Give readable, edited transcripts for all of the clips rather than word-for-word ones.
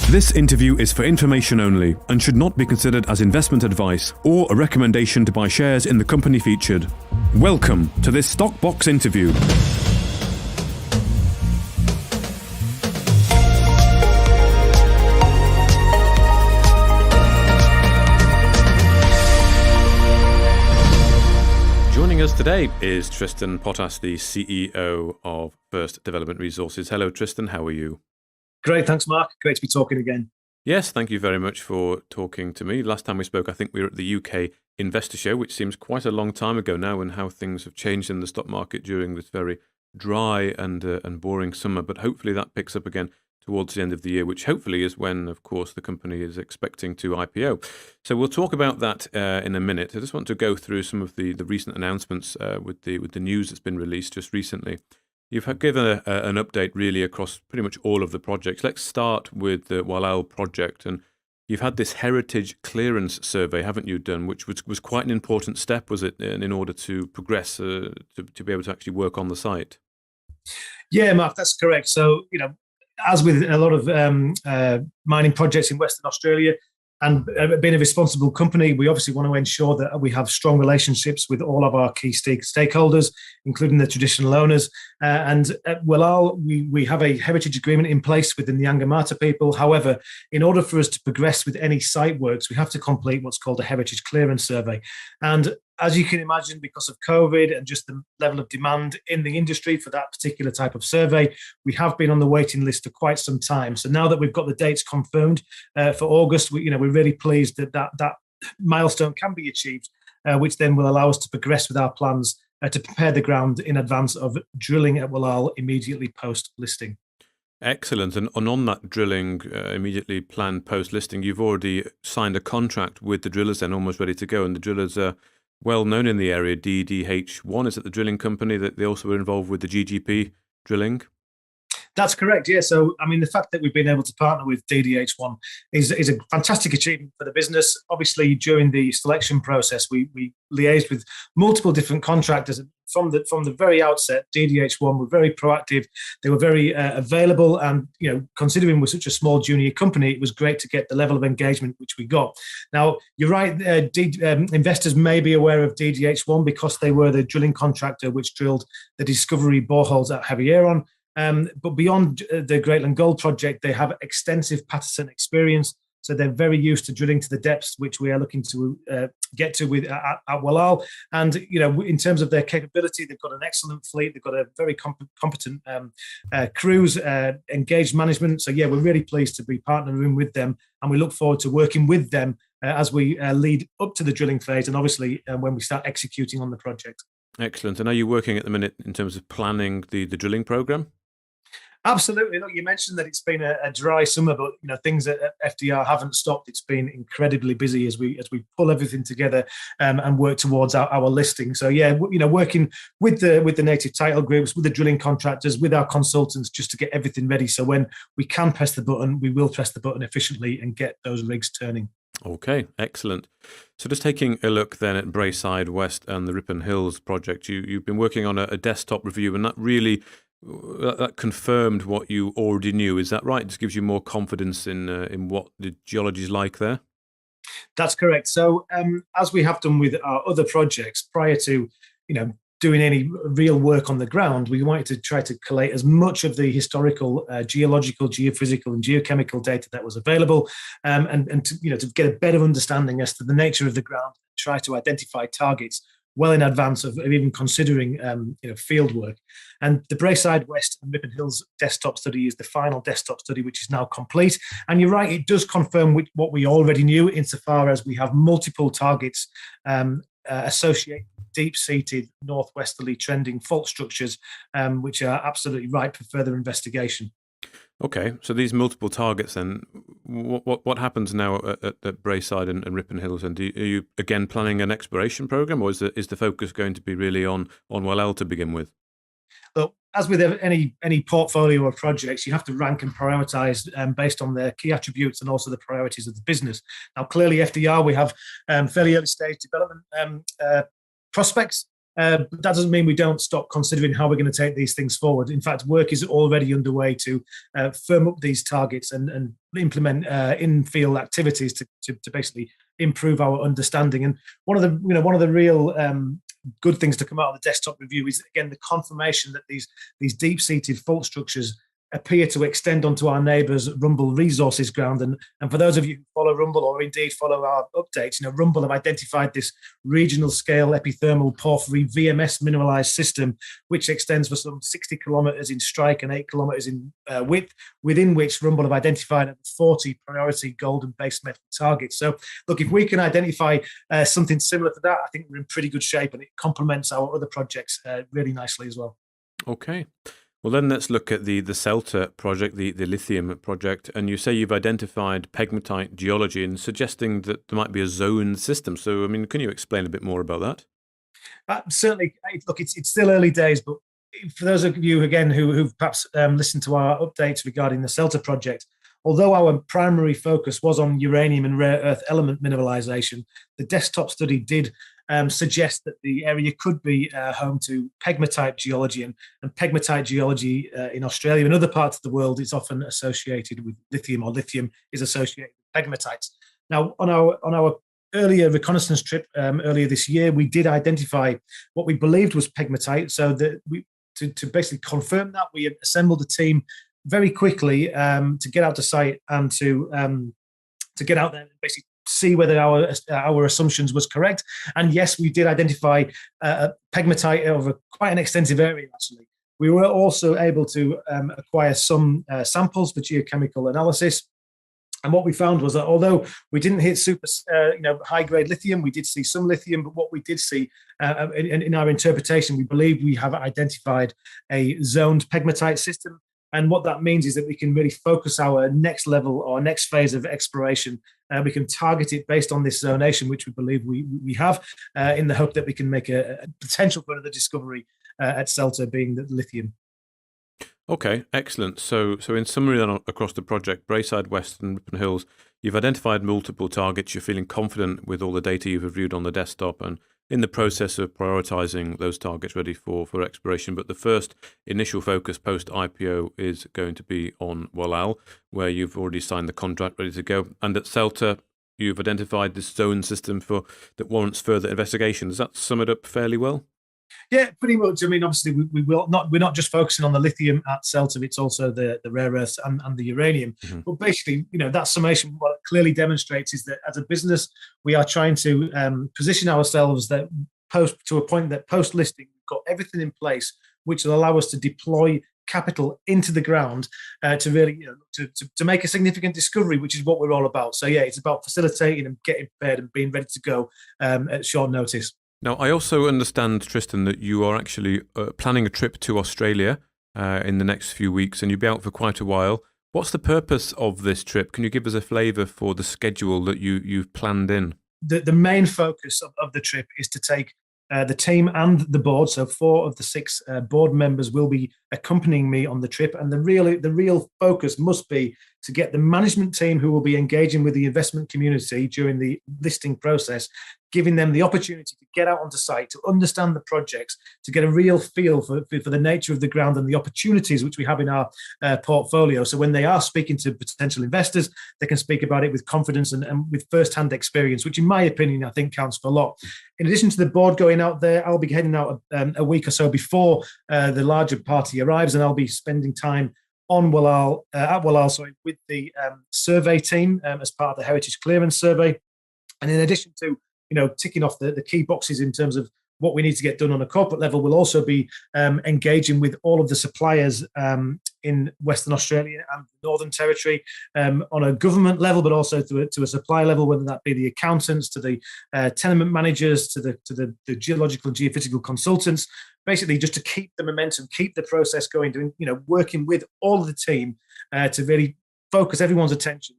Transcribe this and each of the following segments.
This interview is for information only and should not be considered as investment advice or a recommendation to buy shares in the company featured. Welcome to this Stock Box interview. Joining us today is Tristan Potas, the CEO of First Development Resources. Hello, Tristan. How are you? Great. Thanks, Mark. Great to be talking again. Yes, thank you very much for talking to me. Last time we spoke, I think we were at the UK Investor Show, which seems quite a long time ago now, and how things have changed in the stock market during this very dry and boring summer. But hopefully that picks up again towards the end of the year, which hopefully is when, of course, the company is expecting to IPO. So we'll talk about that in a minute. I just want to go through some of the recent announcements with the news that's been released just recently. You've given an update really across pretty much all of the projects. Let's start with the Waloo project. And you've had this heritage clearance survey, haven't you, done, which was quite an important step, was it, in order to progress, to be able to actually work on the site? Yeah, Mark, that's correct. So, as with a lot of mining projects in Western Australia, and being a responsible company, we obviously want to ensure that we have strong relationships with all of our key stakeholders, including the traditional owners. And at Waloo, we have a heritage agreement in place with the Nyangamata people. However, in order for us to progress with any site works, we have to complete what's called a heritage clearance survey. And as you can imagine, because of COVID and just the level of demand in the industry for that particular type of survey, we have been on the waiting list for quite some time. So now that we've got the dates confirmed for August, we're really pleased that milestone can be achieved, which then will allow us to progress with our plans to prepare the ground in advance of drilling at Waloo immediately post-listing. Excellent. And on that drilling immediately planned post-listing, you've already signed a contract with the drillers then, almost ready to go. And the drillers are well known in the area, DDH1. Is it the drilling company that they also were involved with the GGP drilling? That's correct, yeah. So, the fact that we've been able to partner with DDH1 is a fantastic achievement for the business. Obviously, during the selection process, we liaised with multiple different contractors. From the very outset, DDH1 were very proactive. They were very available, and considering we're such a small junior company, it was great to get the level of engagement which we got. Now, you're right. Investors may be aware of DDH1 because they were the drilling contractor which drilled the discovery boreholes at Havieron. But beyond the Greatland Gold Project, they have extensive Patterson experience. So they're very used to drilling to the depths which we are looking to get to with at Waloo. And in terms of their capability, they've got an excellent fleet. They've got a very competent crews, engaged management. So yeah, we're really pleased to be partnering with them, and we look forward to working with them as we lead up to the drilling phase, and obviously when we start executing on the project. Excellent. And are you working at the minute in terms of planning the drilling program? Absolutely. Look, you mentioned that it's been a dry summer, but things at FDR haven't stopped. It's been incredibly busy as we pull everything together and work towards our listing. So yeah, working with the native title groups, with the drilling contractors, with our consultants, just to get everything ready. So when we can press the button, we will press the button efficiently and get those rigs turning. Okay, excellent. So just taking a look then at Braeside West and the Ripon Hills project, you've been working on a desktop review, and that really that confirmed what you already knew. Is that right? It just gives you more confidence in what the geology is like there? That's correct. So as we have done with our other projects, prior to doing any real work on the ground, we wanted to try to collate as much of the historical, geological, geophysical, and geochemical data that was available, and to get a better understanding as to the nature of the ground, try to identify targets well in advance of even considering field work. And the Braeside West and Ripon Hills desktop study is the final desktop study, which is now complete. And you're right, it does confirm what we already knew, insofar as we have multiple targets associated deep-seated northwesterly trending fault structures, which are absolutely ripe for further investigation. Okay, so these multiple targets then, what happens now at Braeside and Ripon Hills? And are you again planning an exploration program, or is the focus going to be really on Waloo to begin with? Well, as with any portfolio of projects, you have to rank and prioritise based on their key attributes and also the priorities of the business. Now, clearly, FDR, we have fairly early stage development prospects But that doesn't mean we don't stop considering how we're going to take these things forward. In fact, work is already underway to firm up these targets and implement in-field activities to basically improve our understanding. And one of the real good things to come out of the desktop review is, again, the confirmation that these deep-seated fault structures appear to extend onto our neighbours Rumble resources ground. And for those of you who follow Rumble or indeed follow our updates, Rumble have identified this regional scale epithermal porphyry VMS mineralised system, which extends for some 60 kilometres in strike and 8 kilometres in width, within which Rumble have identified 40 priority gold and base metal targets. So look, if we can identify something similar to that, I think we're in pretty good shape, and it complements our other projects really nicely as well. Okay. Well, then let's look at the CELTA project, the Lithium Project. And you say you've identified pegmatite geology and suggesting that there might be a zone system. So, I mean, can you explain a bit more about that? Certainly. Look, it's still early days, but for those of you, again, who've perhaps listened to our updates regarding the CELTA project, although our primary focus was on uranium and rare earth element mineralization, the desktop study did suggest that the area could be home to pegmatite geology, and pegmatite geology in Australia and other parts of the world is often associated with lithium, or lithium is associated with pegmatites. Now, on our earlier reconnaissance trip earlier this year, we did identify what we believed was pegmatite. So that to basically confirm that, we assembled a team very quickly to get out to site and to get out there and basically see whether our assumptions was correct. And yes, we did identify pegmatite over quite an extensive area, actually. We were also able to acquire some samples for geochemical analysis. And what we found was that although we didn't hit super, high-grade lithium, we did see some lithium. But what we did see in our interpretation, we believe we have identified a zoned pegmatite system. And what that means is that we can really focus our next level or next phase of exploration. We can target it based on this zonation, which we believe we have, in the hope that we can make a potential for another discovery at CELTA, being the lithium. Okay, excellent. So in summary, then, across the project, Braeside West and Ripon Hills, you've identified multiple targets. You're feeling confident with all the data you've reviewed on the desktop, and in the process of prioritizing those targets ready for exploration. But the first initial focus post IPO is going to be on Waloo, where you've already signed the contract, ready to go. And at CELTA, you've identified this zone system that warrants further investigation. Does that sum it up fairly well? Yeah, pretty much. I mean, obviously, we're not just focusing on the lithium at CELTA, it's also the rare earths and the uranium. Mm-hmm. But basically, that summation, what it clearly demonstrates is that as a business, we are trying to position ourselves to a point that post-listing, we've got everything in place which will allow us to deploy capital into the ground to really to make a significant discovery, which is what we're all about. So yeah, it's about facilitating and getting prepared and being ready to go at short notice. Now, I also understand, Tristan, that you are actually planning a trip to Australia in the next few weeks, and you'll be out for quite a while. What's the purpose of this trip? Can you give us a flavour for the schedule that you've planned in? The main focus of the trip is to take the team and the board, so 4 of the 6 board members will be accompanying me on the trip, and the real focus must be to get the management team who will be engaging with the investment community during the listing process, giving them the opportunity to get out onto site, to understand the projects, to get a real feel for the nature of the ground and the opportunities which we have in our portfolio. So when they are speaking to potential investors, they can speak about it with confidence and with first-hand experience, which in my opinion, I think counts for a lot. In addition to the board going out there, I'll be heading out a week or so before the larger party arrives, and I'll be spending time on Waloo, with the survey team as part of the Heritage Clearance Survey. And in addition to ticking off the key boxes in terms of what we need to get done on a corporate level, we'll also be engaging with all of the suppliers in Western Australia and the Northern Territory on a government level, but also to a supply level, whether that be the accountants, to the tenement managers, to the geological and geophysical consultants, basically just to keep the momentum, keep the process going, doing, working with all of the team to really focus everyone's attention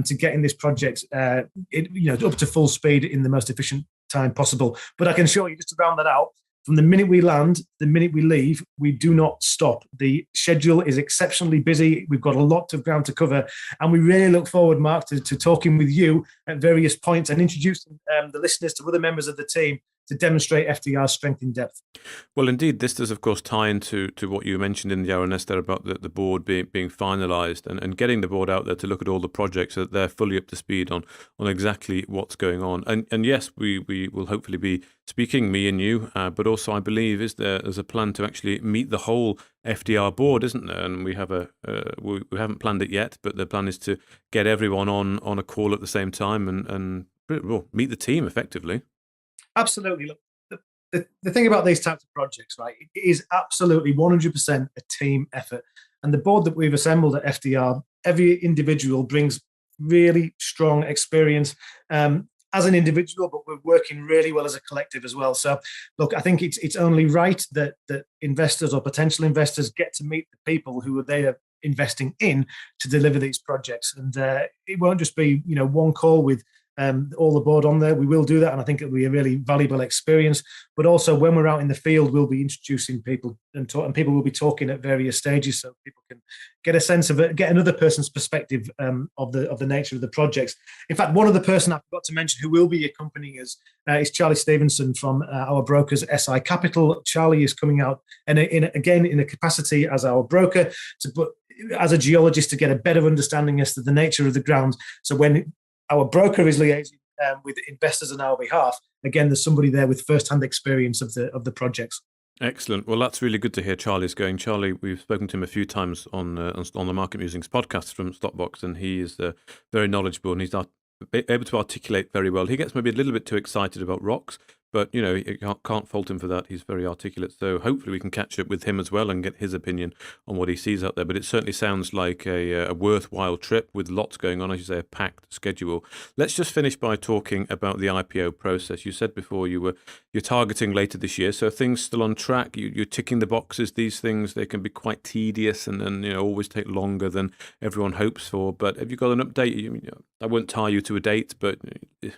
to getting this project up to full speed in the most efficient time possible. But I can assure you, just to round that out, from the minute we land, the minute we leave, we do not stop. The schedule is exceptionally busy. We've got a lot of ground to cover, and we really look forward, Mark, to talking with you at various points and introducing the listeners to other members of the team to demonstrate FDR's strength in depth. Well, indeed, this does, of course, tie into what you mentioned in the RNS there about the board being finalised and getting the board out there to look at all the projects so that they're fully up to speed on exactly what's going on. And yes, we will hopefully be speaking, me and you, but also I believe there's a plan to actually meet the whole FDR board, isn't there? And we have we haven't planned it yet, but the plan is to get everyone on a call at the same time and meet the team effectively. Absolutely. Look, the thing about these types of projects, right, it is absolutely 100% a team effort. And the board that we've assembled at FDR, every individual brings really strong experience as an individual, but we're working really well as a collective as well. So, look, I think it's only right that investors or potential investors get to meet the people who they are investing in to deliver these projects. And it won't just be, one call with all the board on there. We will do that, and I think it'll be a really valuable experience. But also, when we're out in the field, we'll be introducing people and people will be talking at various stages, so people can get a sense of it, get another person's perspective of the nature of the projects. In fact, one other person I forgot to mention who will be accompanying us is Charlie Stevenson from our brokers SI Capital. Charlie is coming out and again in a capacity as our broker as a geologist to get a better understanding as to the nature of the ground. So when our broker is liaising with investors on our behalf, again, there's somebody there with first-hand experience of the projects. Excellent. Well, that's really good to hear Charlie's going. Charlie, we've spoken to him a few times on the Market Musings podcast from Stockbox, and he is very knowledgeable and he's able to articulate very well. He gets maybe a little bit too excited about rocks, but, you can't fault him for that. He's very articulate. So hopefully we can catch up with him as well and get his opinion on what he sees out there. But it certainly sounds like a worthwhile trip with lots going on, as you say, a packed schedule. Let's just finish by talking about the IPO process. You said before you're targeting later this year. So things still on track. You're ticking the boxes. These things, they can be quite tedious and always take longer than everyone hopes for. But have you got an update? I won't tie you to a date, but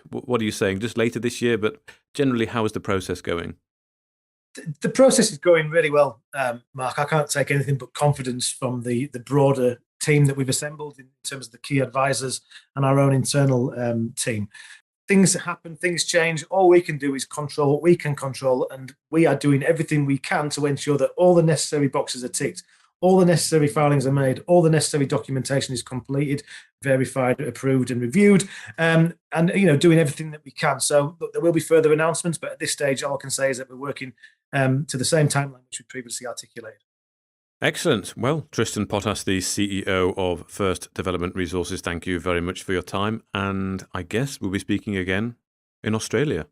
what are you saying? Just later this year, but generally, how is the process going? The process is going really well, Mark. I can't take anything but confidence from the broader team that we've assembled in terms of the key advisors and our own internal team. Things happen, things change. All we can do is control what we can control, and we are doing everything we can to ensure that all the necessary boxes are ticked. All the necessary filings are made, all the necessary documentation is completed, verified, approved and reviewed, and doing everything that we can. So look, there will be further announcements, but at this stage, all I can say is that we're working to the same timeline which we previously articulated. Excellent. Well, Tristan Potas, the CEO of First Development Resources, thank you very much for your time. And I guess we'll be speaking again in Australia.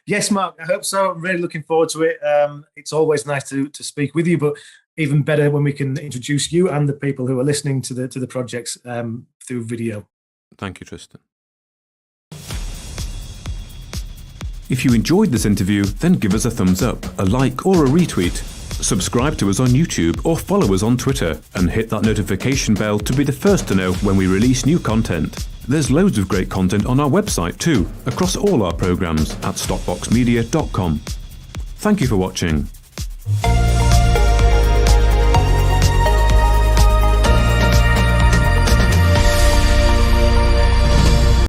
Yes, Mark, I hope so. I'm really looking forward to it. It's always nice to speak with you, but even better when we can introduce you and the people who are listening to the projects through video. Thank you, Tristan. If you enjoyed this interview, then give us a thumbs up, a like or a retweet. Subscribe to us on YouTube or follow us on Twitter and hit that notification bell to be the first to know when we release new content. There's loads of great content on our website too, across all our programs at stockboxmedia.com. Thank you for watching.